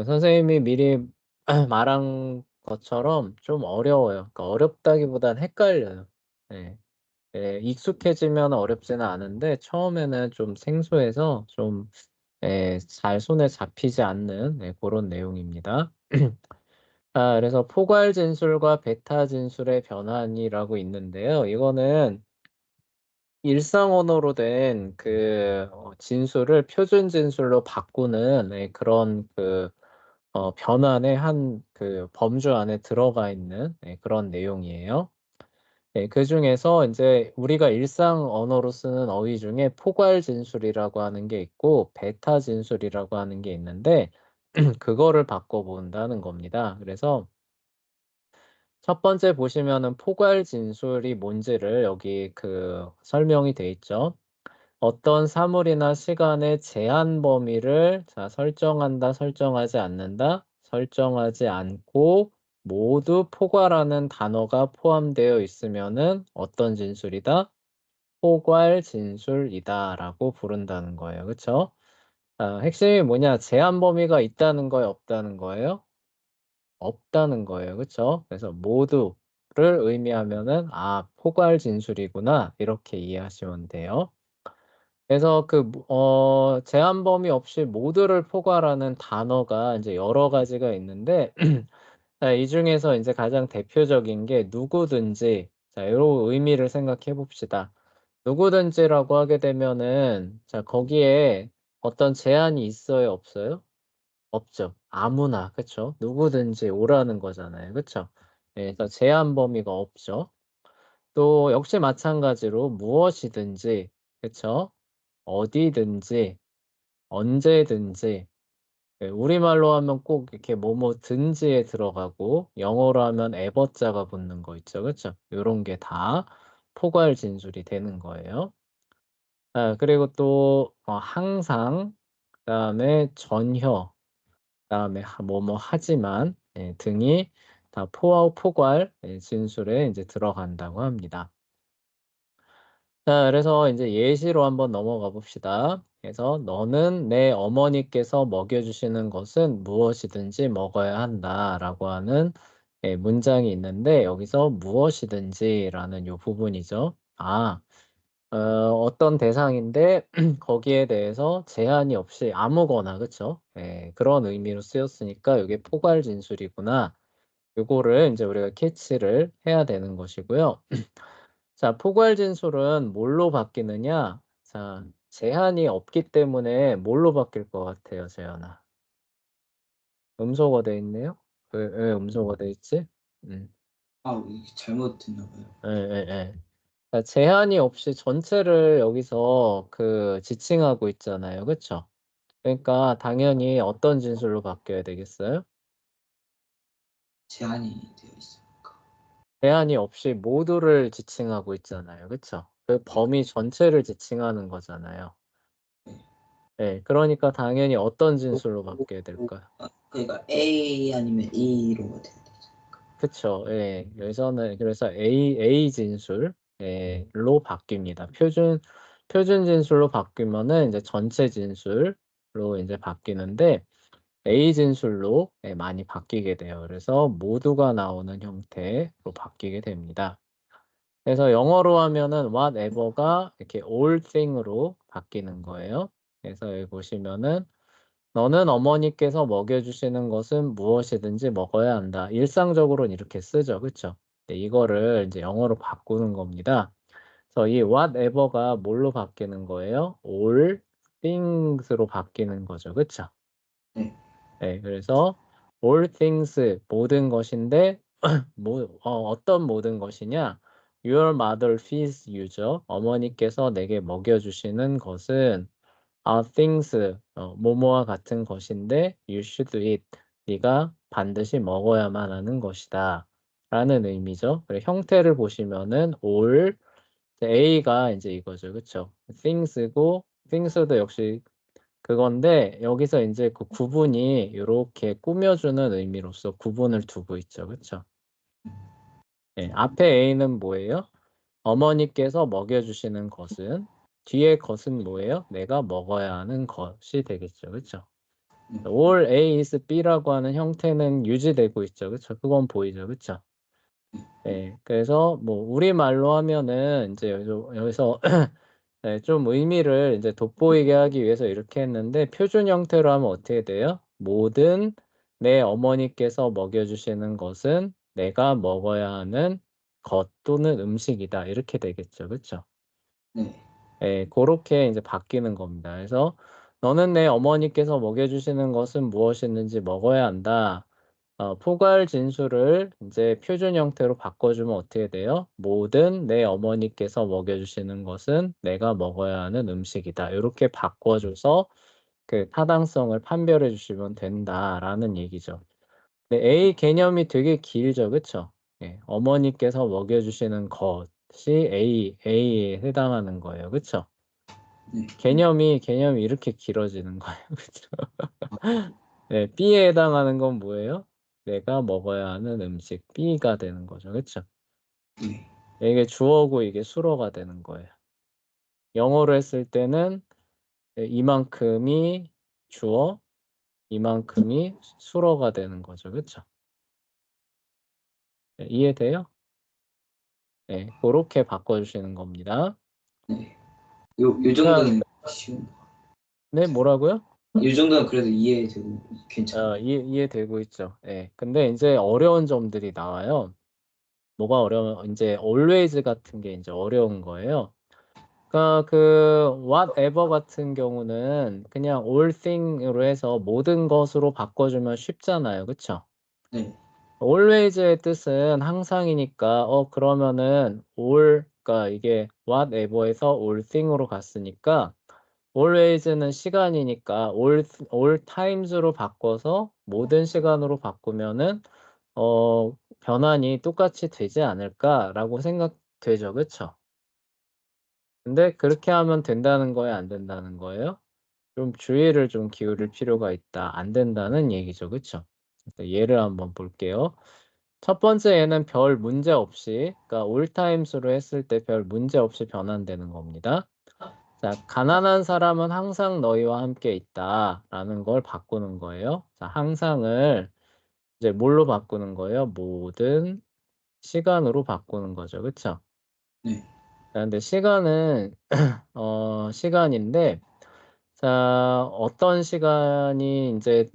선생님이 미리 말한 것처럼 좀 어려워요. 그러니까 어렵다기보단 헷갈려요. 예. 예, 익숙해지면 어렵지는 않은데 처음에는 좀 생소해서 좀 예, 잘 손에 잡히지 않는 예, 고런 내용입니다. 그래서 포괄 진술과 베타 진술의 변환이라고 있는데요. 이거는 일상 언어로 된 진술을 표준 진술로 바꾸는 예, 그런 변환의 한 범주 안에 들어가 있는 예, 그런 내용이에요. 네, 그중에서 인제 우리가 일상 언어로 쓰는 어휘 중에 포괄 진술이라고 하는 게 있고 베타 진술이라고 하는 게 있는데 그거를 바꿔 본다는 겁니다. 그래서 첫 번째 보시면은 포괄 진술이 뭔지를 여기 설명이 돼 있죠. 어떤 사물이나 시간의 제한 범위를 설정한다, 설정하지 않는다, 설정하지 않고 모두 포괄하는 단어가 포함되어 있으면은 어떤 진술이다? 포괄 진술이다라고 부른다는 거예요. 그쵸? 핵심이 뭐냐? 제한 범위가 있다는 거예요, 없다는 거예요? 없다는 거예요. 그쵸? 그래서 모두를 의미하면은 '아 포괄 진술이구나.' 이렇게 이해하시면 돼요. 그래서 제한 범위 없이 모두를 포괄하는 단어가 인제 여러 가지가 있는데 이 중에서 인제 가장 대표적인 게 누구든지 요 의미를 생각해 봅시다. 누구든지라고 하게 되면은 거기에 어떤 제한이 있어요, 없어요? 없죠. 아무나 그쵸? 누구든지 오라는 거잖아요. 그쵸? 예 그래서 제한 범위가 없죠. 또 역시 마찬가지로 무엇이든지 그쵸? 어디든지 언제든지 예 우리말로 하면 꼭 이렇게 뭐뭐든지에 들어가고 영어로 하면 에버자가 붙는 거 있죠. 그쵸? 요런 게 다 포괄 진술이 되는 거예요. 그리고 또 항상 그다음에 전혀 그다음에 뭐뭐 하지만 예 등이 다 포괄 예 진술에 인제 들어간다고 합니다. 그래서 인제 예시로 한번 넘어가 봅시다. 그래서 "너는 내 어머니께서 먹여 주시는 것은 무엇이든지 먹어야 한다."라고 하는 예 문장이 있는데 여기서 무엇이든지라는 요 부분이죠. 어떤 대상인데 거기에 대해서 제한이 없이 아무거나 그쵸? 예 그런 의미로 쓰였으니까 요게 포괄 진술이구나. 요거를 인제 우리가 캐치를 해야 되는 것이고요. 자 포괄 진술은 뭘로 바뀌느냐? 자 제한이 없기 때문에 뭘로 바뀔 것 같아요 재현아? 음소거 돼 있네요? 왜 음소거 돼 있지? 음. 아 이게 잘못됐나 봐요. 예예예. 제한이 없이 전체를 여기서 지칭하고 있잖아요. 그쵸? 그러니까 당연히 어떤 진술로 바뀌어야 되겠어요? 제한이 되어 있으니까. 제한이 없이 모두를 지칭하고 있잖아요. 그쵸? 그 네. 범위 전체를 지칭하는 거잖아요. 네. 예. 그러니까 당연히 어떤 오 진술로 오 바뀌어야 오 될까요? 그러니까 A 아니면 E로 돼야 되지 않을까. 그쵸. 예. 여기서는 그래서 A 진술 예 로 바뀝니다. 표준 진술로 바뀌면은 인제 전체 진술로 인제 바뀌는데 A 진술로 예 많이 바뀌게 돼요. 그래서 모두가 나오는 형태로 바뀌게 됩니다. 그래서 영어로 하면은 whatever가 이렇게 all thing으로 바뀌는 거예요. 그래서 여기 보시면은 "너는 어머니께서 먹여 주시는 것은 무엇이든지 먹어야 한다." 일상적으로는 이렇게 쓰죠. 그쵸? 네 이거를 인제 영어로 바꾸는 겁니다. 그래서 이 whatever가 뭘로 바뀌는 거예요? all things로 바뀌는 거죠. 그쵸? 네. 네. 그래서 all things 모든 것인데 어떤 모든 것이냐? "Your mother feeds you죠. 어머니께서 내게 먹여 주시는 것은 are things 뭐뭐와 같은 것인데 you should eat 네가 반드시 먹어야만 하는 것이다." 라는 의미죠. 그리고 형태를 보시면은 all A가 인제 이거죠. 그쵸? things고 things도 역시 그건데 여기서 인제 구분이 요렇게 꾸며주는 의미로서 구분을 두고 있죠. 그쵸? 예. 앞에 A는 뭐예요? 어머니께서 먹여 주시는 것은 뒤에 것은 뭐예요? 내가 먹어야 하는 것이 되겠죠. 그쵸? all A is B라고 하는 형태는 유지되고 있죠. 그쵸? 그건 보이죠. 그쵸? 네, 그래서 뭐 우리말로 하면은 이제 여기서 네, 좀 의미를 이제 돋보이게 하기 위해서 이렇게 했는데 표준 형태로 하면 어떻게 돼요? 모든 내 어머니께서 먹여주시는 것은 내가 먹어야 하는 것 또는 음식이다. 이렇게 되겠죠. 그쵸? 네. 예, 그렇게 이제 바뀌는 겁니다. 그래서 너는 내 어머니께서 먹여주시는 것은 무엇이든지 먹어야 한다. 포괄 진수를 이제 표준 형태로 바꿔주면 어떻게 돼요? 모든 내 어머니께서 먹여주시는 것은 내가 먹어야 하는 음식이다. 이렇게 바꿔줘서 그 타당성을 판별해 주시면 된다라는 얘기죠. 근데 A 개념이 되게 길죠, 그쵸? 예, 어머니께서 먹여주시는 것이 A에 해당하는 거예요, 그쵸? 네. 개념이 이렇게 길어지는 거예요, 그쵸? 네, B에 해당하는 건 뭐예요? 내가 먹어야 하는 음식 B가 되는 거죠, 그쵸? 네. 이게 주어고 이게 수로가 되는 거예요. 영어로 했을 때는 이만큼이 주어, 이만큼이 수로가 되는 거죠, 그쵸? 네, 이해돼요? 네, 그렇게 바꿔주시는 겁니다. 네. 요 자, 정도는 쉬운. 네, 뭐라고요? 요 정도는 그래도 이해되고 괜찮아요. 이해되고 있죠. 예. 근데 이제 어려운 점들이 나와요. 뭐가 어려우면 이제 always 같은 게 이제 어려운 거예요. 그러니까 그 whatever 같은 경우는 그냥 all thing으로 해서 모든 것으로 바꿔주면 쉽잖아요. 그쵸? 네. always의 뜻은 항상이니까 그러면은 all 그러니까 이게 whatever에서 all thing으로 갔으니까 always는 시간이니까 all times로 바꿔서 모든 시간으로 바꾸면은 변환이 똑같이 되지 않을까라고 생각되죠. 그쵸? 근데 그렇게 하면 된다는 거예요, 안 된다는 거예요? 좀 주의를 좀 기울일 필요가 있다. 안 된다는 얘기죠. 그쵸? 예를 한번 볼게요. 첫 번째 얘는 별 문제 없이, 그러니까 all times로 했을 때 별 문제 없이 변환되는 겁니다. 자, 가난한 사람은 항상 너희와 함께 있다. 라는 걸 바꾸는 거예요. 자, 항상을 이제 뭘로 바꾸는 거예요? 모든 시간으로 바꾸는 거죠. 그쵸? 네. 자, 근데 시간은, 시간인데, 자, 어떤 시간이 이제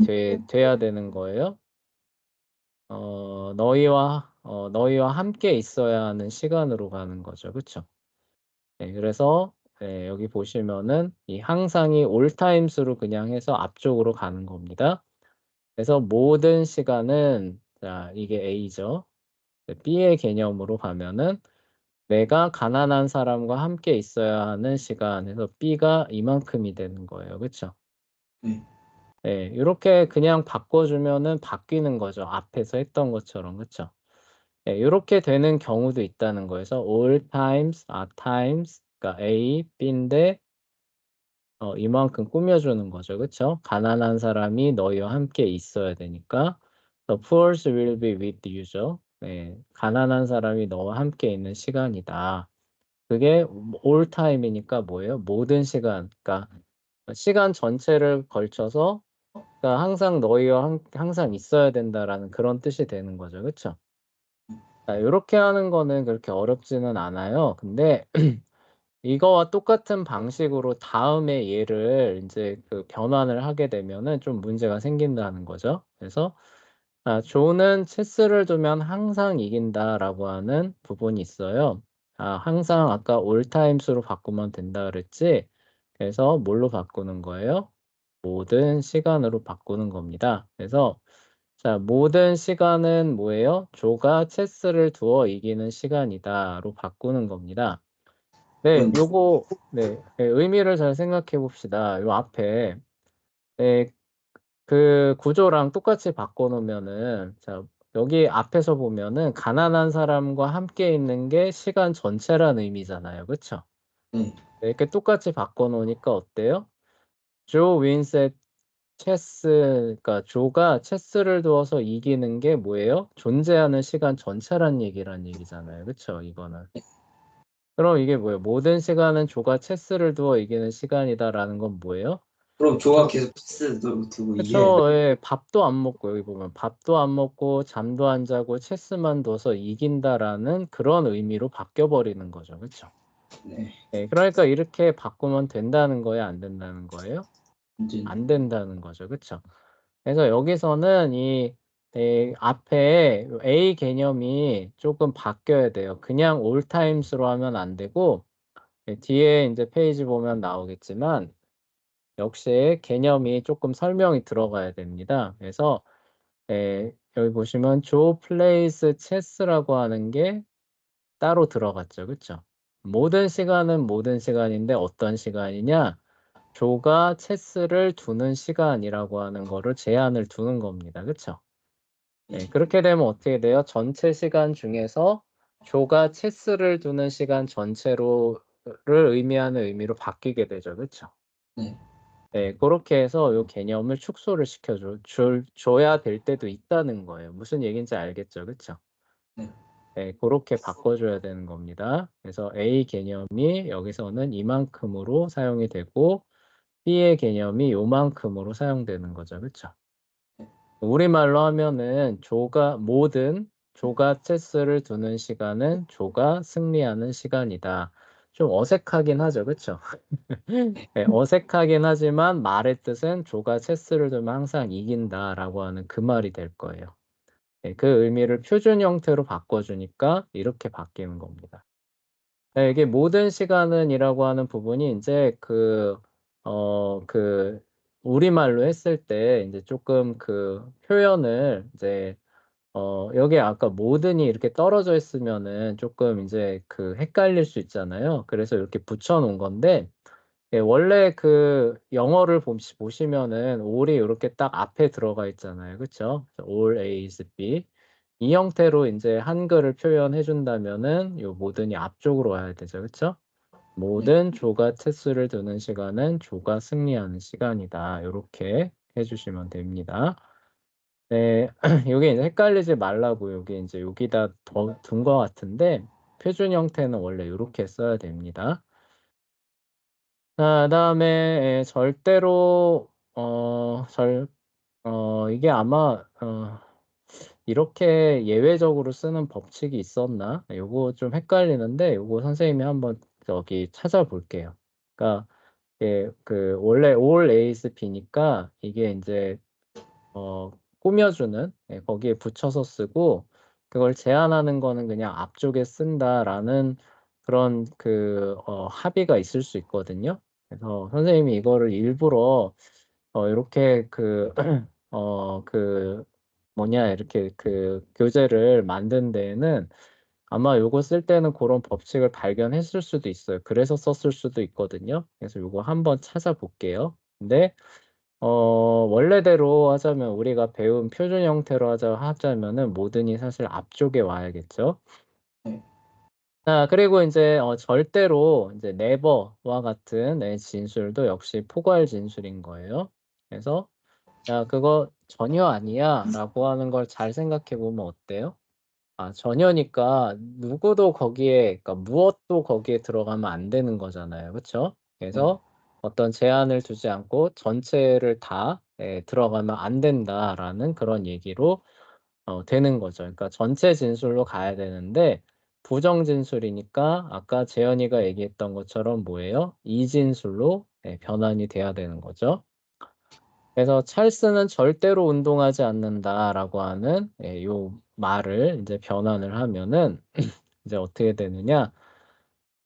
돼야 되는 거예요? 너희와 함께 있어야 하는 시간으로 가는 거죠. 그쵸? 네, 그래서 네, 여기 보시면은 이 항상이 all times로 그냥 해서 앞쪽으로 가는 겁니다. 그래서 모든 시간은 자, 이게 A죠. 네, B의 개념으로 가면은 내가 가난한 사람과 함께 있어야 하는 시간에서 B가 이만큼이 되는 거예요. 그쵸? 네. 네, 이렇게 그냥 바꿔주면은 바뀌는 거죠. 앞에서 했던 것처럼. 그쵸? 네, 이렇게 되는 경우도 있다는 거예요. 그래서 all times are times, 그러니까 A, B인데 이만큼 꾸며주는 거죠. 그쵸? 가난한 사람이 너희와 함께 있어야 되니까 The poor will be with you죠. 네, 가난한 사람이 너와 함께 있는 시간이다. 그게 all time이니까 뭐예요? 모든 시간. 그러니까 시간 전체를 걸쳐서 그러니까 항상 너희와 항상 있어야 된다라는 그런 뜻이 되는 거죠. 그쵸? 자, 이렇게 하는 거는 그렇게 어렵지는 않아요. 근데 이거와 똑같은 방식으로 다음에 얘를 이제 그 변환을 하게 되면은 좀 문제가 생긴다는 거죠. 그래서 조는 체스를 두면 항상 이긴다라고 하는 부분이 있어요. 항상 아까 all times로 바꾸면 된다 그랬지. 그래서 뭘로 바꾸는 거예요? 모든 시간으로 바꾸는 겁니다. 그래서 자, 모든 시간은 뭐예요? 조가 체스를 두어 이기는 시간이다로 바꾸는 겁니다. 네, 그럼 네, 의미를 잘 생각해 봅시다. 요 앞에, 네, 그 구조랑 똑같이 바꿔놓으면은, 자, 여기 앞에서 보면은, 가난한 사람과 함께 있는 게 시간 전체란 의미잖아요. 그쵸? 네. 네, 이렇게 똑같이 바꿔놓으니까 어때요? 조 윈셋 체스, 그러니까 조가 체스를 두어서 이기는 게 뭐예요? 존재하는 시간 전체란 얘기잖아요. 그쵸? 이거는. 그럼 이게 뭐예요? 모든 시간은 조가 체스를 두어 이기는 시간이다라는 건 뭐예요? 그럼 조가 계속 패스 두고 이겨야 돼. 그쵸. 예, 밥도 안 먹고, 여기 보면 밥도 안 먹고 잠도 안 자고 체스만 둬서 이긴다라는 그런 의미로 바뀌어버리는 거죠. 그쵸? 네. 예, 그러니까 이렇게 바꾸면 된다는 거예요, 안 된다는 거예요? 완전 안 된다는 거죠. 그쵸? 그래서 여기서는 앞에 A 개념이 조금 바뀌어야 돼요. 그냥 all times로 하면 안 되고, 뒤에 이제 페이지 보면 나오겠지만, 역시 개념이 조금 설명이 들어가야 됩니다. 그래서 여기 보시면 조 플레이스 체스라고 하는 게 따로 들어갔죠. 그쵸? 모든 시간은 모든 시간인데 어떤 시간이냐? 조가 체스를 두는 시간이라고 하는 거를 제한을 두는 겁니다. 그쵸? 그렇게 되면 어떻게 돼요? 전체 시간 중에서 조가 체스를 두는 시간 전체로를 의미하는 의미로 바뀌게 되죠. 그쵸? 네. 네, 그렇게 해서 요 개념을 축소를 줘야 될 때도 있다는 거예요. 무슨 얘기인지 알겠죠? 그쵸? 네. 네, 그렇게 바꿔줘야 되는 겁니다. 그래서 A 개념이 여기서는 이만큼으로 사용이 되고 B의 개념이 요만큼으로 사용되는 거죠. 그쵸? 우리말로 하면은 조가 체스를 두는 시간은 조가 승리하는 시간이다. 좀 어색하긴 하죠. 그쵸? 네, 어색하긴 하지만 말의 뜻은 조가 체스를 두면 항상 이긴다라고 하는 그 말이 될 거예요. 네, 그 의미를 표준 형태로 바꿔주니까 이렇게 바뀌는 겁니다. 네, 이게 모든 시간은이라고 하는 부분이 이제 우리말로 했을 때 이제 조금 그 표현을 이제 여기 아까 모든이 이렇게 떨어져 있으면은 조금 이제 그 헷갈릴 수 있잖아요. 그래서 이렇게 붙여 놓은 건데 원래 그 영어를 보시면은 all이 이렇게 딱 앞에 들어가 있잖아요. 그쵸? all A is B. 이 형태로 이제 한글을 표현해 준다면은 요 모든이 앞쪽으로 와야 되죠. 그쵸? 네. 모든 조가 체스를 두는 시간은 조가 승리하는 시간이다. 요렇게 해주시면 됩니다. 네, 요게 이제 헷갈리지 말라고 요게 이제 여기다 더 둔 것 같은데 표준 형태는 원래 요렇게 써야 됩니다. 자, 그다음에 절대로 이게 아마 이렇게 예외적으로 쓰는 법칙이 있었나? 요거 좀 헷갈리는데 요거 선생님이 한번 저기 찾아볼게요. 그러니까 원래 all A's B니까 이게 이제 꾸며주는 거기에 붙여서 쓰고 그걸 제한하는 거는 그냥 앞쪽에 쓴다라는 그런 합의가 있을 수 있거든요. 그래서 선생님이 이거를 일부러 이렇게 이렇게 교재를 만든 데에는 아마 요거 쓸 때는 그런 법칙을 발견했을 수도 있어요. 그래서 썼을 수도 있거든요. 그래서 요거 한번 찾아볼게요. 근데 원래대로 하자면 우리가 배운 표준 형태로 하자면은 모든이 사실 앞쪽에 와야겠죠. 네. 자, 그리고 이제 절대로 이제 never와 같은 진술도 역시 포괄 진술인 거예요. 그래서 야, 그거 전혀 아니야라고 하는 걸 잘 생각해 보면 어때요? 아, 전혀니까 누구도 그러니까 무엇도 거기에 들어가면 안 되는 거잖아요. 그렇죠? 네. 그래서 어떤 제한을 두지 않고 전체를 다 들어가면 안 된다라는 그런 얘기로 되는 거죠. 그러니까 전체 진술로 가야 되는데 부정 진술이니까 아까 재현이가 얘기했던 것처럼 뭐예요? 이진술로 변환이 돼야 되는 거죠. 그래서 찰스는 절대로 운동하지 않는다라고 하는 요 말을 이제 변환을 하면은 이제 어떻게 되느냐?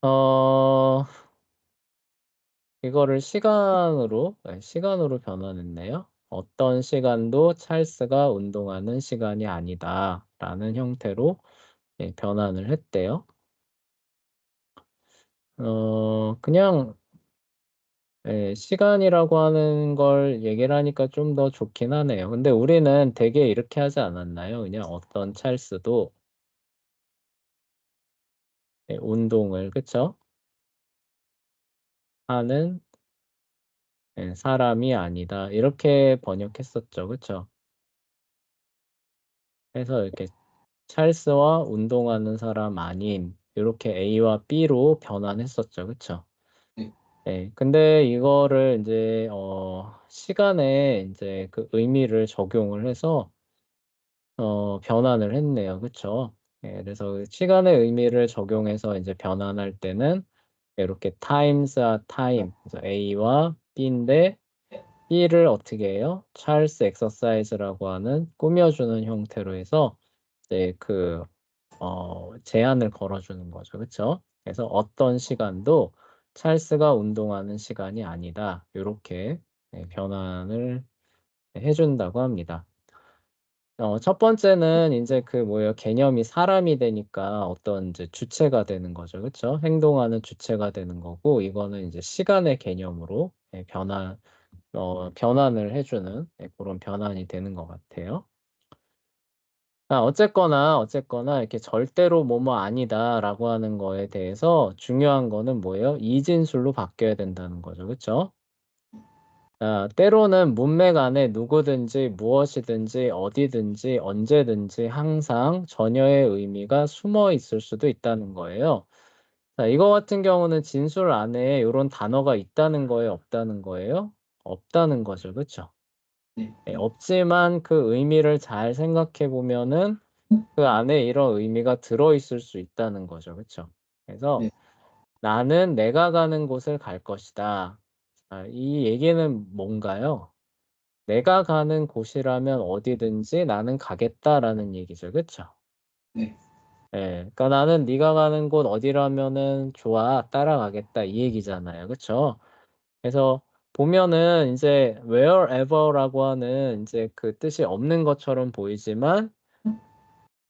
어, 이거를 시간으로 변환했네요. 어떤 시간도 찰스가 운동하는 시간이 아니다라는 형태로 변환을 했대요. 그냥 시간이라고 하는 걸 얘기를 하니까 좀 더 좋긴 하네요. 근데 우리는 되게 이렇게 하지 않았나요? 그냥 어떤 찰스도 운동을, 그쵸? 하는 사람이 아니다. 이렇게 번역했었죠. 그쵸? 그래서 이렇게 찰스와 운동하는 사람 아닌 이렇게 A와 B로 변환했었죠. 그쵸? 네. 네, 근데 이거를 이제 시간에 이제 그 의미를 적용을 해서 변환을 했네요. 그쵸? 예, 그래서 시간의 의미를 적용해서 이제 변환할 때는 이렇게 times a time, 그래서 A와 B인데 B를 어떻게 해요? 찰스 엑서사이즈라고 하는 꾸며주는 형태로 해서 이제 그 제한을 걸어주는 거죠. 그쵸? 그래서 어떤 시간도 찰스가 운동하는 시간이 아니다. 이렇게 변환을 해준다고 합니다. 첫 번째는 이제 그 뭐예요? 개념이 사람이 되니까 어떤 이제 주체가 되는 거죠. 그쵸? 행동하는 주체가 되는 거고, 이거는 이제 시간의 개념으로 변환을 해주는 그런 변환이 되는 것 같아요. 어쨌거나 이렇게 절대로 뭐뭐 아니다라고 하는 거에 대해서 중요한 거는 뭐예요? 이진술로 바뀌어야 된다는 거죠. 그쵸? 때로는 문맥 안에 누구든지 무엇이든지 어디든지 언제든지 항상 전혀의 의미가 숨어 있을 수도 있다는 거예요. 자, 이거 같은 경우는 진술 안에 이런 단어가 있다는 거예요, 없다는 거예요? 없다는 거죠. 그쵸? 네. 네, 없지만 그 의미를 잘 생각해 보면은 그 안에 이런 의미가 들어있을 수 있다는 거죠. 그쵸? 그래서 네. 나는 내가 가는 곳을 갈 것이다. 자, 이 얘기는 뭔가요? 내가 가는 곳이라면 어디든지 나는 가겠다라는 얘기죠. 그쵸? 네. 예. 그러니까 나는 네가 가는 곳 어디라면은 좋아. 따라가겠다. 이 얘기잖아요. 그쵸? 그래서 보면은 이제 wherever라고 하는 이제 그 뜻이 없는 것처럼 보이지만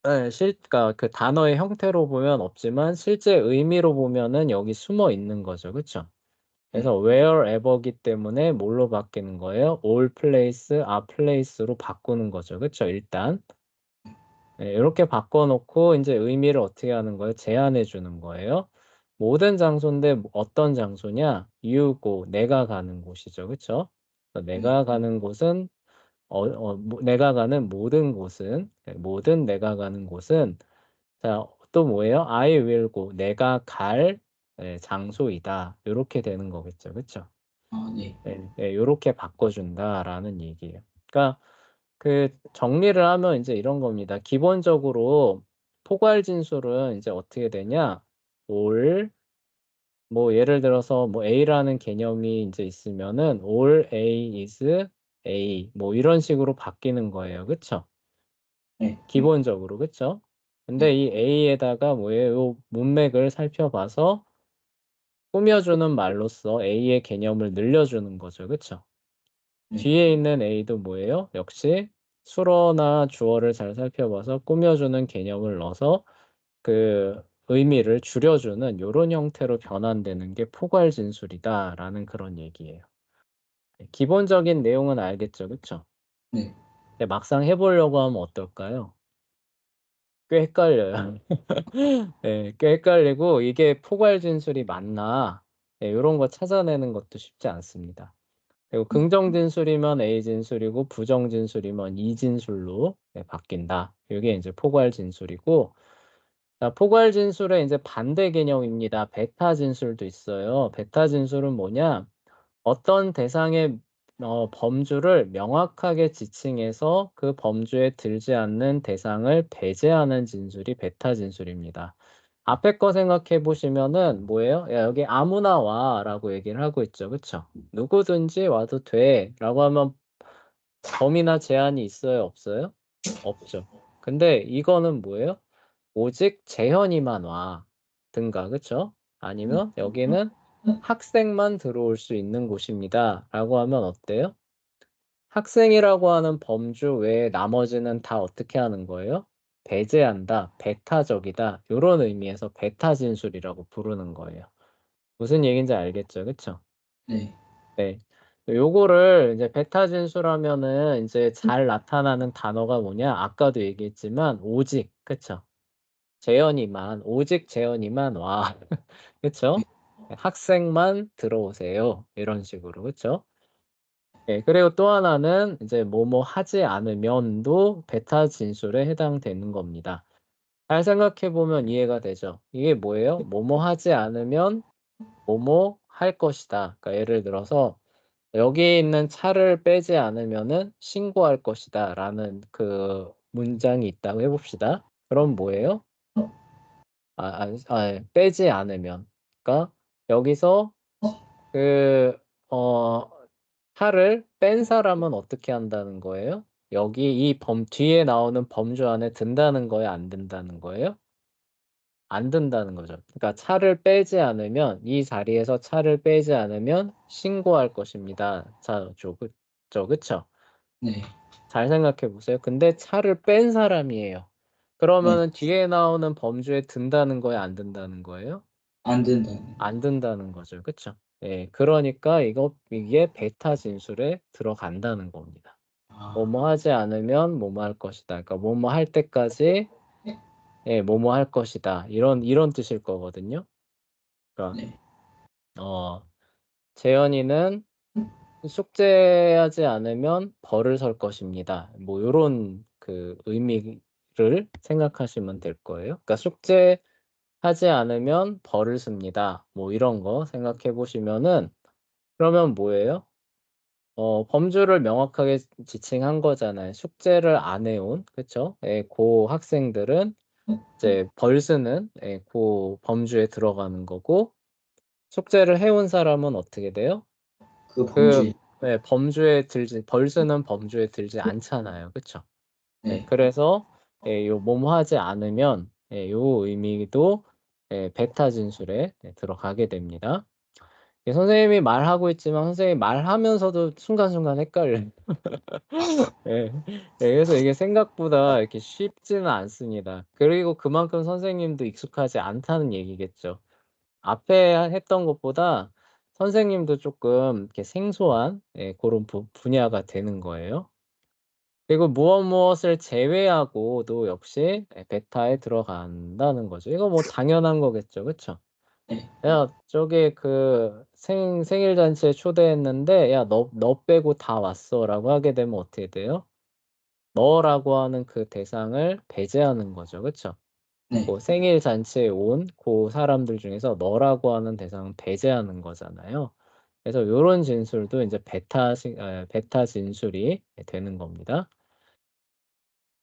예, 그러니까 그 단어의 형태로 보면 없지만 실제 의미로 보면은 여기 숨어 있는 거죠. 그쵸? 네. 그래서 wherever기 때문에 뭘로 바뀌는 거예요? all place, a place로 바꾸는 거죠. 그쵸? 일단. 네, 이렇게 바꿔놓고 이제 의미를 어떻게 하는 거예요? 제한해 주는 거예요. 모든 장소인데 어떤 장소냐? you go, 내가 가는 곳이죠. 그쵸? 그래서 네. 내가 가는 곳은 내가 가는 모든 곳은 모든 내가 가는 곳은 자, 또 뭐예요? I will go. 내가 갈 장소이다. 이렇게 되는 거겠죠. 그쵸? 아, 네. 요렇게 바꿔준다라는 얘기예요. 그러니까 그 정리를 하면 이제 이런 겁니다. 기본적으로 포괄진술은 이제 어떻게 되냐? all 뭐 예를 들어서 뭐 A라는 개념이 이제 있으면은 all A is A 뭐 이런 식으로 바뀌는 거예요. 그쵸? 네. 기본적으로 그쵸? 근데 네. 이 A에다가 뭐예요? 요 문맥을 살펴봐서 꾸며주는 말로써 A의 개념을 늘려주는 거죠. 그쵸? 네. 뒤에 있는 A도 뭐예요? 역시 수어나 주어를 잘 살펴봐서 꾸며주는 개념을 넣어서 그 의미를 줄여주는 요런 형태로 변환되는 게 포괄진술이다라는 그런 얘기예요. 기본적인 내용은 알겠죠, 그쵸? 네. 근데 막상 해보려고 하면 어떨까요? 꽤 헷갈려요. 네, 꽤 헷갈리고 이게 포괄진술이 맞나? 네, 요런 거 찾아내는 것도 쉽지 않습니다. 그리고 긍정진술이면 A진술이고 부정진술이면 E진술로 바뀐다. 이게 이제 포괄진술이고 자, 포괄진술의 이제 반대 개념입니다. 베타진술도 있어요. 베타진술은 뭐냐? 어떤 대상의 범주를 명확하게 지칭해서 그 범주에 들지 않는 대상을 배제하는 진술이 베타진술입니다. 앞에 거 생각해 보시면은 뭐예요? 야, 여기 아무나 와라고 얘기를 하고 있죠. 그쵸? 누구든지 와도 돼라고 하면 범위나 제한이 있어요? 없어요? 없죠. 근데 이거는 뭐예요? 오직 재현이만 와 든가. 그쵸? 아니면 여기는 학생만 들어올 수 있는 곳입니다. 라고 하면 어때요? 학생이라고 하는 범주 외에 나머지는 다 어떻게 하는 거예요? 배제한다, 배타적이다. 이런 의미에서 배타 진술이라고 부르는 거예요. 무슨 얘기인지 알겠죠? 그쵸? 네. 네. 요거를 이제 베타 진술하면은 이제 잘 나타나는 단어가 뭐냐? 아까도 얘기했지만 오직, 그쵸? 재현이만, 오직 재현이만 와. 그쵸? 학생만 들어오세요. 이런 식으로. 그쵸? 예, 그리고 또 하나는 이제 뭐뭐 하지 않으면도 베타 진술에 해당되는 겁니다. 잘 생각해 보면 이해가 되죠. 이게 뭐예요? 뭐뭐 하지 않으면 뭐뭐 할 것이다. 그러니까 예를 들어서 여기 있는 차를 빼지 않으면은 신고할 것이다라는 그 문장이 있다고 해봅시다. 그럼 뭐예요? 빼지 않으면. 그러니까 여기서 그 어, 차를 뺀 사람은 어떻게 한다는 거예요? 여기 이 뒤에 나오는 범주 안에 든다는 거예요? 안 든다는 거예요? 안 든다는 거죠. 그러니까 차를 빼지 않으면 이 자리에서 차를 빼지 않으면 신고할 것입니다. 자, 그쵸? 네. 잘 생각해 보세요. 근데 차를 뺀 사람이에요. 네. 그러면은 뒤에 나오는 범주에 든다는 거예요? 안 든다는 거예요? 안 된다는. 안 든다는 거죠. 그쵸? 예, 그러니까 이게 베타 진술에 들어간다는 겁니다. 아, 뭐뭐 하지 않으면 뭐뭐 할 것이다. 그러니까 뭐뭐 할 때까지 예, 뭐뭐 할 것이다. 이런 뜻일 거거든요. 그러니까 네. 재현이는 숙제하지 않으면 벌을 설 것입니다. 뭐 요런 그 의미를 생각하시면 될 거예요. 그러니까 숙제하지 않으면 벌을 씁니다. 뭐 이런 거 생각해 보시면은 그러면 뭐예요? 범주를 명확하게 지칭한 거잖아요. 숙제를 안 해온, 그쵸? 예, 고 학생들은 이제 벌 쓰는 예, 고 범주에 들어가는 거고, 숙제를 해온 사람은 어떻게 돼요? 그 그 범주에. 예, 벌 쓰는 범주에 들지 않잖아요. 그쵸? 예, 네. 그래서 예, 요 뭐뭐 하지 않으면 예, 요 의미도 예, 베타 진술에 예, 들어가게 됩니다. 예, 선생님이 말하고 있지만 선생님이 말하면서도 순간순간 헷갈려요. 예. 예, 그래서 이게 생각보다 이렇게 쉽지는 않습니다. 그리고 그만큼 선생님도 익숙하지 않다는 얘기겠죠. 앞에 했던 것보다 선생님도 조금 이렇게 생소한 예, 그런 분야가 되는 거예요. 그리고 무엇을 제외하고도 역시 예, 베타에 들어간다는 거죠. 이거 뭐 당연한 거겠죠. 그쵸? 네. 야, 저기 그 생일 잔치에 초대했는데 야, 너 빼고 다 왔어라고 하게 되면 어떻게 돼요? 너라고 하는 그 대상을 배제하는 거죠. 그쵸? 네. 그 생일 잔치에 온 그 사람들 중에서 너라고 하는 대상은 배제하는 거잖아요. 그래서 요런 진술도 이제 베타 진술이 되는 겁니다.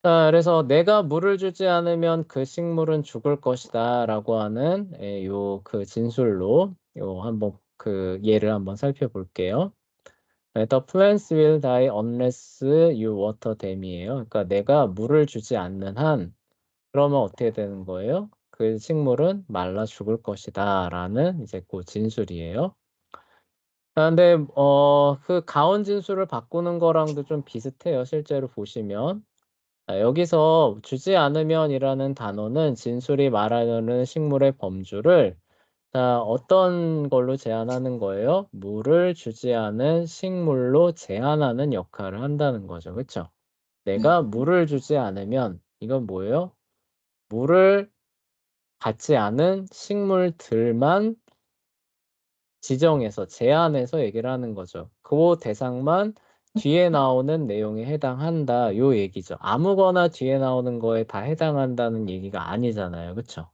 자, 그래서 내가 물을 주지 않으면 그 식물은 죽을 것이다라고 하는 요 그 진술로 요 한번 그 예를 한번 살펴볼게요. The plants will die unless you water them이에요. 그러니까 내가 물을 주지 않는 한 그러면 어떻게 되는 거예요? 그 식물은 말라 죽을 것이다라는 이제 그 진술이에요. 근데 그 가온 진술을 바꾸는 거랑도 좀 비슷해요. 실제로 보시면. 여기서 주지 않으면이라는 단어는 진술이 말하는 식물의 범주를 어떤 걸로 제한하는 거예요? 물을 주지 않은 식물로 제한하는 역할을 한다는 거죠. 그렇죠? 네. 내가 물을 주지 않으면 이건 뭐예요? 물을 받지 않은 식물들만 지정해서 제한해서 얘기를 하는 거죠. 그 대상만 뒤에 나오는 내용에 해당한다. 요 얘기죠. 아무거나 뒤에 나오는 거에 다 해당한다는 얘기가 아니잖아요. 그쵸?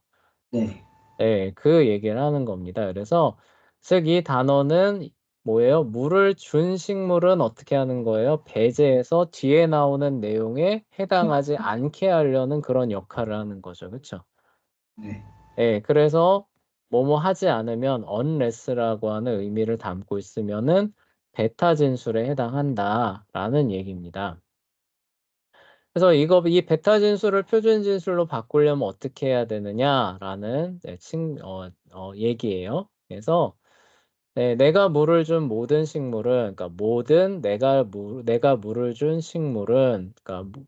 네. 네, 그 얘기를 하는 겁니다. 그래서 즉 이 단어는 뭐예요? 물을 준 식물은 어떻게 하는 거예요? 배제해서 뒤에 나오는 내용에 해당하지 않게 하려는 그런 역할을 하는 거죠. 그쵸? 네. 예, 그래서 뭐뭐 하지 않으면 unless라고 하는 의미를 담고 있으면은 베타 진술에 해당한다라는 얘기입니다. 그래서 이 베타 진술을 표준 진술로 바꾸려면 어떻게 해야 되느냐라는 얘기예요. 그래서 내가 물을 준 모든 식물은, 그러니까 모든 내가 물을 준 식물은, 그러니까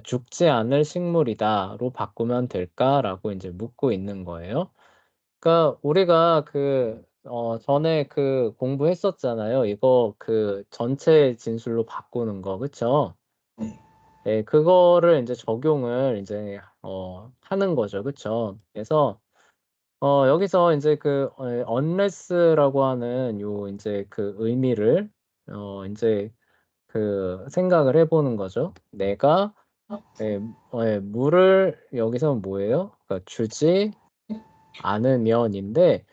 죽지 않을 식물이다로 바꾸면 될까라고 이제 묻고 있는 거예요. 그러니까 우리가 전에 그 공부했었잖아요. 이거 그 전체 진술로 바꾸는 거, 그쵸? 네. 네, 그거를 이제 적용을 이제 하는 거죠, 그쵸? 그래서 여기서 이제 unless라고 하는 요 이제 그 의미를 이제 그 생각을 해보는 거죠. 내가 물을 여기서 뭐예요? 그러니까 주지 않으면인데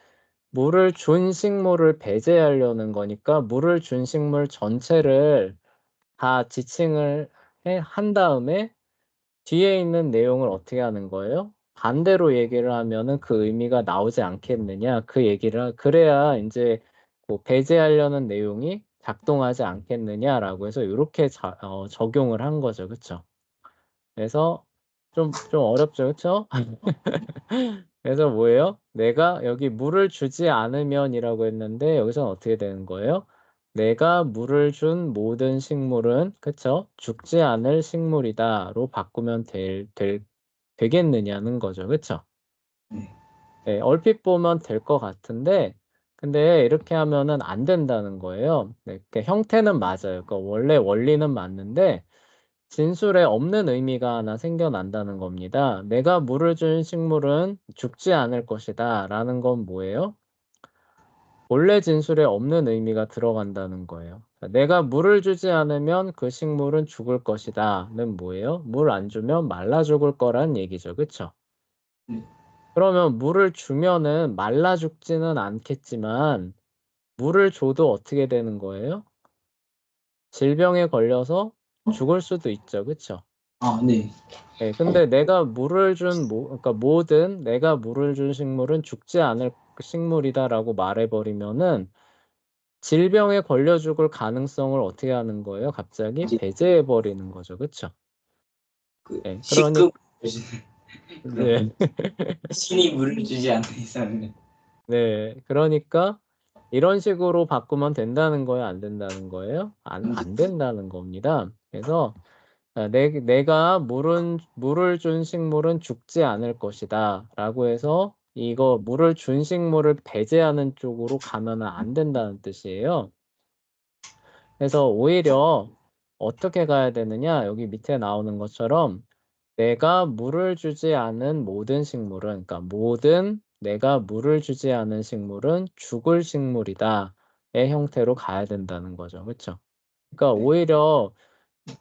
물을 준 식물을 배제하려는 거니까 물을 준 식물 전체를 다 지칭을 한 다음에 뒤에 있는 내용을 어떻게 하는 거예요? 반대로 얘기를 하면은 그 의미가 나오지 않겠느냐? 그 얘기를 그래야 인제 뭐 배제하려는 내용이 작동하지 않겠느냐라고 해서 요렇게 적용을 한 거죠. 그쵸? 그래서 좀 어렵죠. 그쵸? 그래서 뭐예요? 내가 여기 물을 주지 않으면이라고 했는데 여기서는 어떻게 되는 거예요? 내가 물을 준 모든 식물은 그쵸? 죽지 않을 식물이다로 바꾸면 되겠느냐는 거죠. 그쵸? 네. 네, 얼핏 보면 될 것 같은데 근데 이렇게 하면은 안 된다는 거예요. 네, 그 형태는 맞아요. 그러니까 원래 원리는 맞는데 진술에 없는 의미가 하나 생겨난다는 겁니다. 내가 물을 준 식물은 죽지 않을 것이다 라는 건 뭐예요? 본래 진술에 없는 의미가 들어간다는 거예요. 내가 물을 주지 않으면 그 식물은 죽을 것이다는 뭐예요? 물 안 주면 말라 죽을 거란 얘기죠. 그쵸? 네. 그러면 물을 주면은 말라 죽지는 않겠지만 물을 줘도 어떻게 되는 거예요? 질병에 걸려서 죽을 수도 있죠. 그쵸? 아, 네. 네, 근데 내가 물을 준 그러니까 내가 물을 준 식물은 죽지 않을 식물이다라고 말해버리면은 질병에 걸려 죽을 가능성을 어떻게 하는 거예요? 갑자기 이제 배제해버리는 거죠. 그쵸? 그 네, 식급 주시는 그런 네, 신이 물을 주지 않는 이상은. 네, 그러니까 이런 식으로 바꾸면 된다는 거예요? 안 된다는 거예요? 안 된다는 겁니다. 그래서 내가 물을 준 식물은 죽지 않을 것이다 라고 해서 이거 물을 준 식물을 배제하는 쪽으로 가면은 안 된다는 뜻이에요. 그래서 오히려 어떻게 가야 되느냐? 여기 밑에 나오는 것처럼 내가 물을 주지 않은 모든 식물은, 그러니까 모든 내가 물을 주지 않은 식물은 죽을 식물이다의 형태로 가야 된다는 거죠. 그쵸? 그러니까 네. 오히려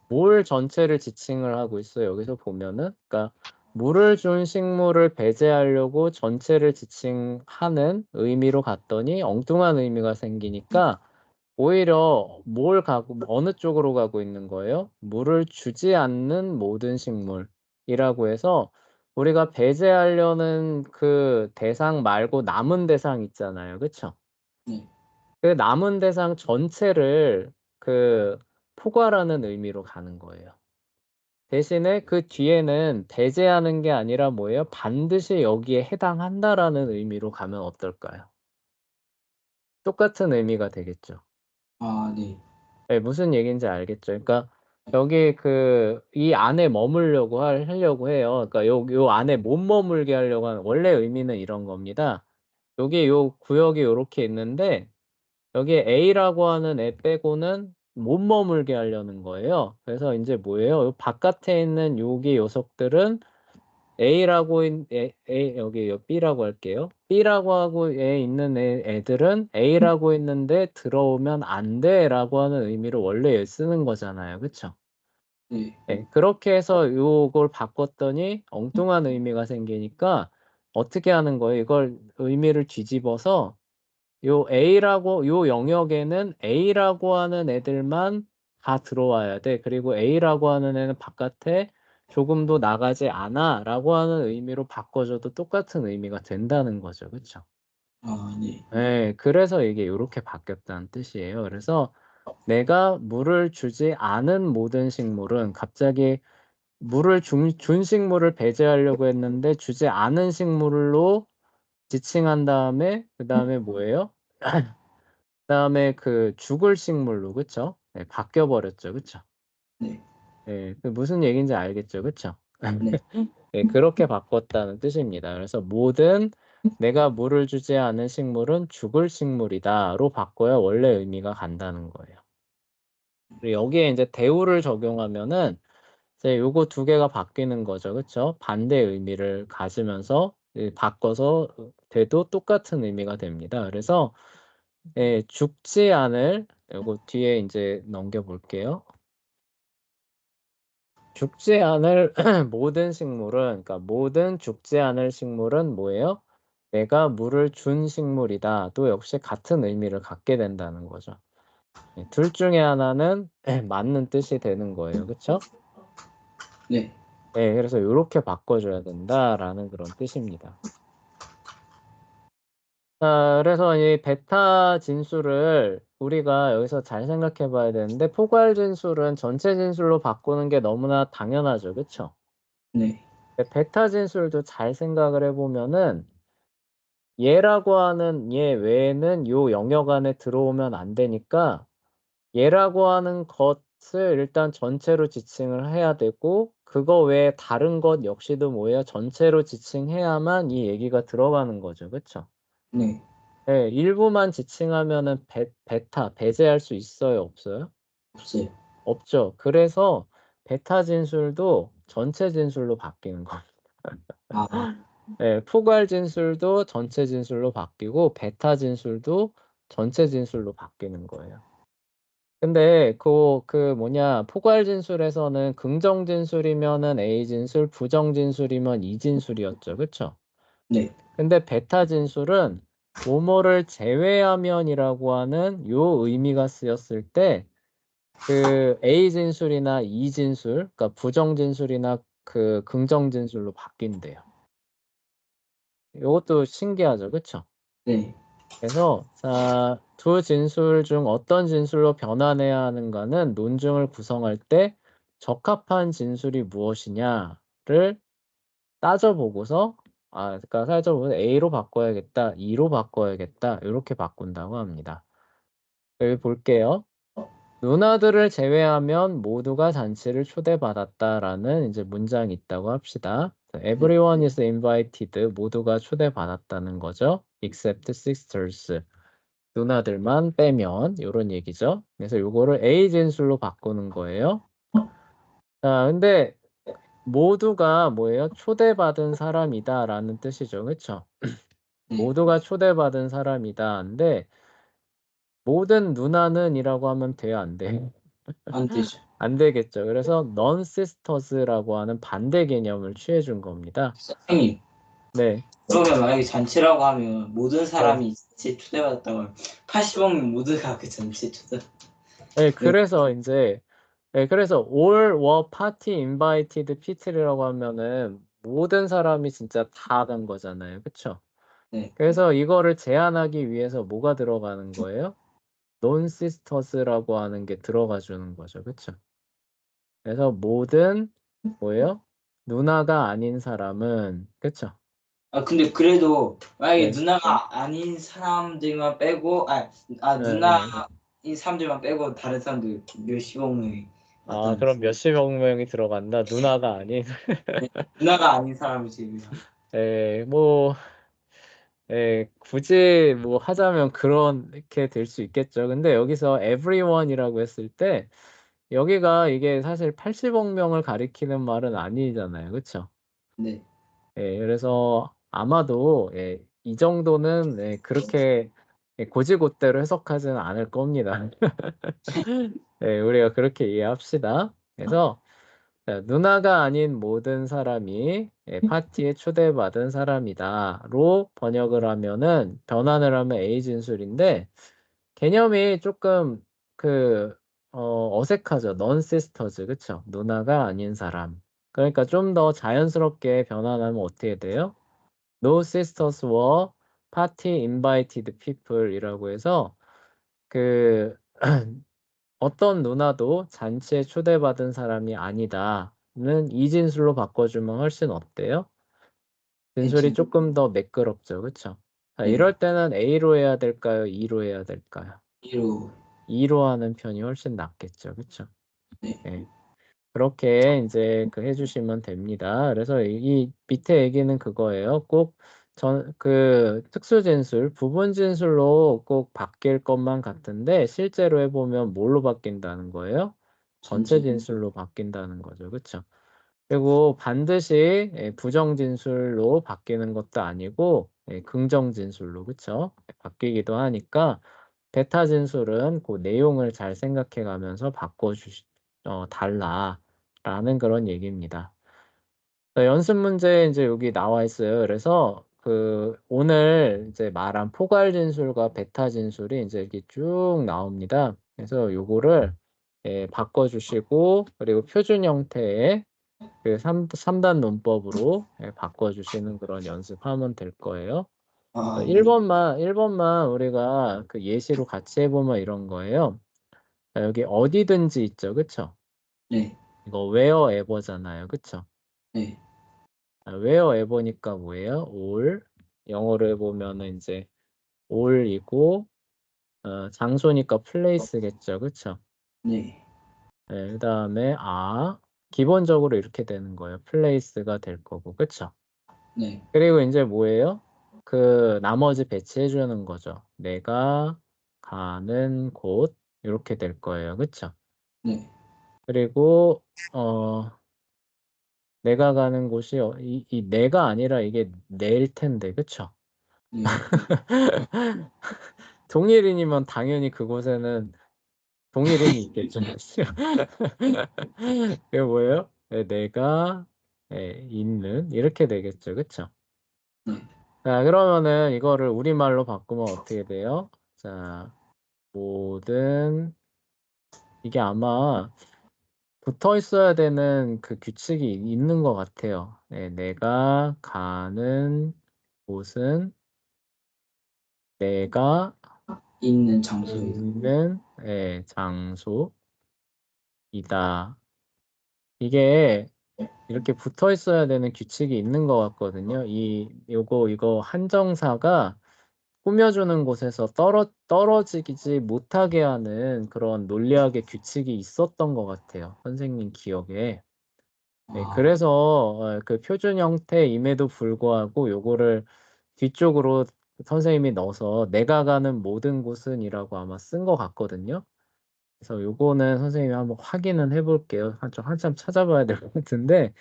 뭘 전체를 지칭을 하고 있어요. 여기서 보면은. 그러니까 물을 준 식물을 배제하려고 전체를 지칭하는 의미로 갔더니 엉뚱한 의미가 생기니까 오히려 어느 쪽으로 가고 있는 거예요? 물을 주지 않는 모든 식물이라고 해서 우리가 배제하려는 그 대상 말고 남은 대상 있잖아요. 그쵸? 네. 그 남은 대상 전체를 그 포괄하는 의미로 가는 거예요. 대신에 그 뒤에는 배제하는 게 아니라 뭐예요? 반드시 여기에 해당한다라는 의미로 가면 어떨까요? 똑같은 의미가 되겠죠. 아, 네. 네, 무슨 얘기인지 알겠죠? 그러니까 여기 이 안에 머물려고 하려고 해요. 그러니까 요 안에 못 머물게 하려고 하는 원래 의미는 이런 겁니다. 여기 요 구역이 요렇게 있는데 여기에 A라고 하는 애 빼고는 못 머물게 하려는 거예요. 그래서 인제 뭐예요? 요 바깥에 있는 여기 녀석들은 A라고 여기 B라고 할게요. B라고 하고 있는 애들은 A라고 있는데 "들어오면 안 돼."라고 하는 의미로 원래 쓰는 거잖아요. 그쵸? 네. 예. 그렇게 해서 요걸 바꿨더니 엉뚱한 의미가 생기니까 어떻게 하는 거예요? 이걸 의미를 뒤집어서 요 영역에는 A라고 하는 애들만 다 들어와야 돼. 그리고 A라고 하는 애는 바깥에 "조금도 나가지 않아."라고 하는 의미로 바꿔줘도 똑같은 의미가 된다는 거죠. 그쵸? 아, 네. 예. 그래서 이게 요렇게 바뀌었다는 뜻이에요. 그래서 내가 물을 주지 않은 모든 식물은 갑자기 물을 준 식물을 배제하려고 했는데 주지 않은 식물로 지칭한 다음에 그다음에 뭐예요? 그다음에 죽을 식물로 그쵸? 네 바뀌어 버렸죠. 그쵸? 네. 예. 무슨 얘기인지 알겠죠. 그쵸? 네. 예 그렇게 바꿨다는 뜻입니다. 그래서 모든 내가 물을 주지 않은 식물은 죽을 식물이다로 바꿔야 원래 의미가 간다는 거예요. 그리고 여기에 인제 대우를 적용하면은 이제 요거 두 개가 바뀌는 거죠. 그쵸? 반대 의미를 가지면서 바꿔서 돼도 똑같은 의미가 됩니다. 그래서 예 죽지 않을 요거 뒤에 인제 넘겨 볼게요. 죽지 않을 모든 식물은 그러니까 모든 죽지 않을 식물은 뭐예요? 내가 물을 준 식물이다. 도 역시 같은 의미를 갖게 된다는 거죠. 둘 중에 하나는 맞는 뜻이 되는 거예요. 그쵸? 네. 그래서 이렇게 바꿔줘야 된다라는 그런 뜻입니다. 자, 그래서 이 베타 진수를 우리가 여기서 잘 생각해 봐야 되는데, 포괄 진술은 전체 진술로 바꾸는 게 너무나 당연하죠. 그쵸? 네. 베타 진술도 잘 생각을 해보면은, 얘라고 하는 얘 외에는 요 영역 안에 들어오면 안 되니까, 얘라고 하는 것을 일단 전체로 지칭을 해야 되고, 그거 외에 다른 것 역시도 뭐예요? 전체로 지칭해야만 이 얘기가 들어가는 거죠. 그쵸? 네. 일부만 지칭하면은 베타, 배제할 수 있어요? 없어요? 없어요. 없죠. 그래서 베타 진술도 전체 진술로 바뀌는 겁니다. 아, 포괄 진술도 전체 진술로 바뀌고, 베타 진술도 전체 진술로 바뀌는 거예요. 근데 포괄 진술에서는 긍정 진술이면은 A 진술, 부정 진술이면 E 진술이었죠. 그쵸? 네. 근데 베타 진술은 뭐뭐를 제외하면이라고 하는 요 의미가 쓰였을 때, 그 A 진술이나 E 진술, 그러니까 부정 진술이나 그 긍정 진술로 바뀐대요. 요것도 신기하죠. 그쵸? 네. 그래서 자, 두 진술 중 어떤 진술로 변환해야 하는가는 논증을 구성할 때 적합한 진술이 무엇이냐를 따져보고서, 그러니까 따져보고서 A로 바꿔야겠다, E로 바꿔야겠다, 이렇게 바꾼다고 합니다. 여기 볼게요. 누나들을 제외하면 모두가 잔치를 초대받았다라는 이제 문장이 있다고 합시다. 네. Everyone is invited. 모두가 초대받았다는 거죠. Except sisters. 누나들만 빼면 이런 얘기죠. 그래서 요거를 A 진술로 바꾸는 거예요. 자, 근데 모두가 뭐예요? 초대받은 사람이다라는 뜻이죠. 그렇죠? 네. 모두가 초대받은 사람이다. 근데 모든 누나는이라고 하면 돼요, 안 돼요? 안 되죠. 안 되겠죠. 그래서 non sisters라고 하는 반대 개념을 취해 준 겁니다. 선생님, 네. 그러면 만약에 잔치라고 하면 모든 네. 사람이 잔치에 초대받았다고 하면 80억 명 모두가 그 잔치에 네, 그래서 이제 그래서 all were party invited people이라고 하면은 모든 사람이 진짜 다 간 거잖아요. 그쵸? 네. 그래서 이거를 제한하기 위해서 뭐가 들어가는 거예요? non sisters라고 하는 게 들어가 주는 거죠. 그쵸? 그래서 모든 뭐예요? 누나가 아닌 사람은, 그쵸? 근데 그래도 만약에 네. 누나가 아닌 사람들만 빼고 네, 네. 누나인 사람들만 빼고 다른 사람들 몇십억 명이 왔다는 그럼 몇십억 명이 들어간다. 누나가 아닌. 네. 누나가 아닌 사람이 제외하고. 뭐, 굳이 뭐 하자면 그렇게 될 수 있겠죠. 근데 여기서 everyone이라고 했을 때, 여기가 이게 사실 80억 명을 가리키는 말은 아니잖아요. 그쵸? 네. 그래서 아마도, 이 정도는, 그렇게 고지고대로 해석하지는 않을 겁니다. 우리가 그렇게 이해합시다. 그래서, 자, 누나가 아닌 모든 사람이 파티에 초대받은 사람이다로 번역을 하면은, 변환을 하면 A 진술인데, 개념이 조금 어색하죠. non sisters, 그쵸? 누나가 아닌 사람. 그러니까 좀 더 자연스럽게 변환하면 어떻게 돼요? No sisters were party invited people이라고 해서 그 어떤 누나도 잔치에 초대받은 사람이 아니다는 이 진술로 바꿔주면 훨씬 어때요? 진술이 괜찮. 조금 더 매끄럽죠, 그쵸? 자, 네. 이럴 때는 A로 해야 될까요? E로 해야 될까요? 이로. E로 하는 편이 훨씬 낫겠죠, 그쵸? 네. 예. 그렇게 이제 해주시면 됩니다. 그래서 이 밑에 얘기는 그거예요. 꼭 특수 진술, 부분 진술로 꼭 바뀔 것만 같은데 실제로 해보면 뭘로 바뀐다는 거예요? 전체 전체. 진술로 바뀐다는 거죠. 그쵸? 그리고 반드시 부정 진술로 바뀌는 것도 아니고 긍정 진술로, 그쵸? 바뀌기도 하니까 베타 진술은 그 내용을 잘 생각해 가면서 달라라는 그런 얘기입니다. 연습 문제 이제 여기 나와 있어요. 그래서 오늘 이제 말한 포괄 진술과 베타 진술이 이제 이렇게 쭉 나옵니다. 그래서 요거를 바꿔주시고, 그리고 표준 형태의 그 3단 논법으로 바꿔주시는 그런 연습하면 될 거예요. 아, 네. 1번만 우리가 그 예시로 같이 해보면 이런 거예요. 자, 여기 어디든지 있죠. 그쵸? 네. 이거 wherever잖아요. 그쵸? 네. wherever니까 뭐예요? all. 영어로 해보면은 이제 all이고, 장소니까 place겠죠. 그쵸? 네. 네, 그 다음에 기본적으로 이렇게 되는 거예요. place가 될 거고. 그쵸? 네. 그리고 이제 뭐예요? 그 나머지 배치해 주는 거죠. 내가 가는 곳 이렇게 될 거예요. 그쵸? 네. 그리고 내가 가는 곳이 이 내가 아니라 이게 내일 텐데. 그쵸? 네. 동일인이면 당연히 그곳에는 동일인이 있겠죠. 그게 뭐예요? 내가 있는 이렇게 되겠죠. 그쵸? 네. 자, 그러면은 이거를 우리말로 바꾸면 어떻게 돼요? 자, 모든 이게 아마 붙어 있어야 되는 그 규칙이 있는 것 같아요. 네, 내가 가는 곳은 내가 있는 장소에. 있는 장소이다. 이게 이렇게 붙어 있어야 되는 규칙이 있는 것 같거든요. 이거 한정사가 꾸며주는 곳에서 떨어지지 못하게 하는 그런 논리학의 규칙이 있었던 것 같아요. 선생님 기억에. 네, 아, 그래서 그 표준 형태임에도 불구하고 요거를 뒤쪽으로 선생님이 넣어서 내가 가는 모든 곳은이라고 아마 쓴 것 같거든요. 그래서 요거는 선생님이 한번 확인은 해볼게요. 한참 찾아봐야 될 것 같은데.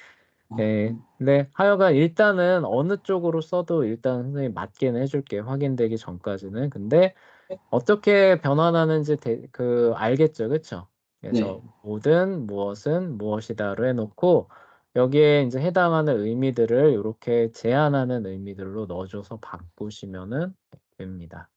네, 근데 하여간 일단은 어느 쪽으로 써도 일단 선생님 맞게는 해줄게요. 확인되기 전까지는. 근데 어떻게 변환하는지 알겠죠, 그쵸? 네. 그래서 모든 무엇은 무엇이다로 해놓고 여기에 이제 해당하는 의미들을 이렇게 제한하는 의미들로 넣어줘서 바꾸시면은 됩니다.